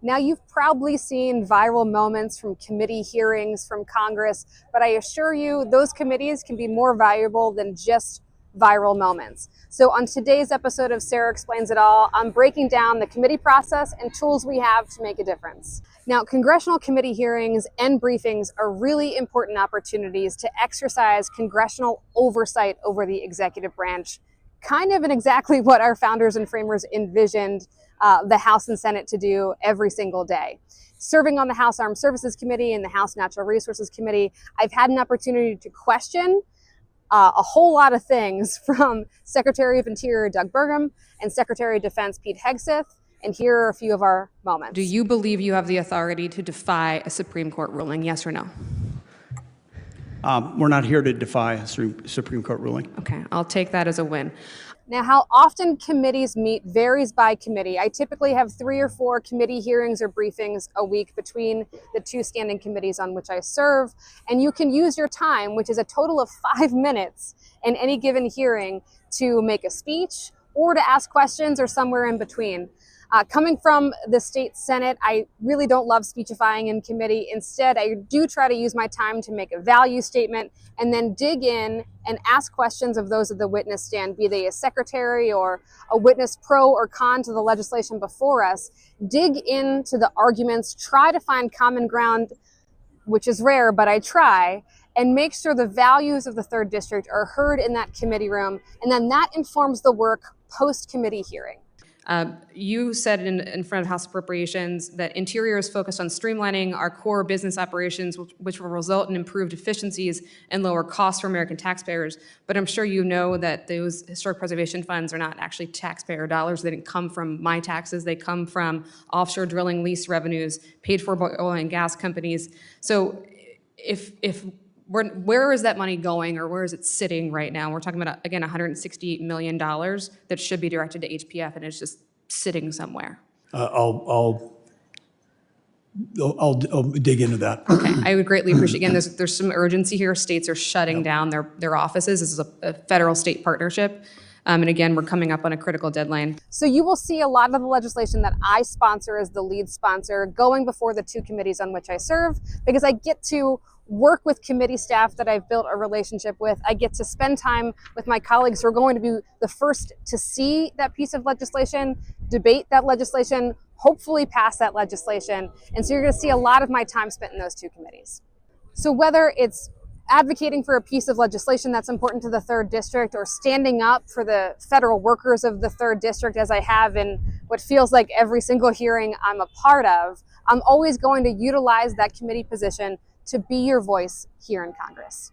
Now, you've probably seen viral moments from committee hearings from Congress, but I assure you those committees can be more valuable than just viral moments. So on today's episode of Sarah Explains It All, I'm breaking down the committee process and tools we have to make a difference. Now, congressional committee hearings and briefings are really important opportunities to exercise congressional oversight over the executive branch, kind of in exactly what our founders and framers envisioned the House and Senate to do every single day. Serving on the House Armed Services Committee and the House Natural Resources Committee, I've had an opportunity to question a whole lot of things from Secretary of Interior Doug Burgum and Secretary of Defense Pete Hegseth, and here are a few of our moments. Do you believe you have the authority to defy a Supreme Court ruling, yes or no? We're not here to defy a Supreme Court ruling. Okay, I'll take that as a win. Now, how often committees meet varies by committee. I typically have 3 or 4 committee hearings or briefings a week between the 2 standing committees on which I serve. And you can use your time, which is a total of 5 minutes in any given hearing, to make a speech or to ask questions or somewhere in between. Coming from the state Senate, I really don't love speechifying in committee. Instead, I do try to use my time to make a value statement and then dig in and ask questions of those at the witness stand, be they a secretary or a witness pro or con to the legislation before us. Dig into the arguments, try to find common ground, which is rare, but I try, and make sure the values of the 3rd District are heard in that committee room. And then that informs the work post-committee hearing. You said in front of House Appropriations that Interior is focused on streamlining our core business operations, which will result in improved efficiencies and lower costs for American taxpayers. But I'm sure you know that those historic preservation funds are not actually taxpayer dollars. They didn't come from my taxes. They come from offshore drilling lease revenues paid for by oil and gas companies. So where is that money going, or where is it sitting right now? We're talking about, again, $168 million that should be directed to HPF, and it's just sitting somewhere. I'll dig into that. Okay, I would greatly appreciate. Again, there's some urgency here. States are shutting down their offices. This is a federal-state partnership. And again, we're coming up on a critical deadline. So you will see a lot of the legislation that I sponsor as the lead sponsor going before the 2 committees on which I serve, because I get to work with committee staff that I've built a relationship with. I get to spend time with my colleagues who are going to be the first to see that piece of legislation, debate that legislation, hopefully pass that legislation. And so you're going to see a lot of my time spent in those 2 committees. So whether it's advocating for a piece of legislation that's important to the 3rd District, or standing up for the federal workers of the 3rd District, as I have in what feels like every single hearing I'm a part of, I'm always going to utilize that committee position to be your voice here in Congress.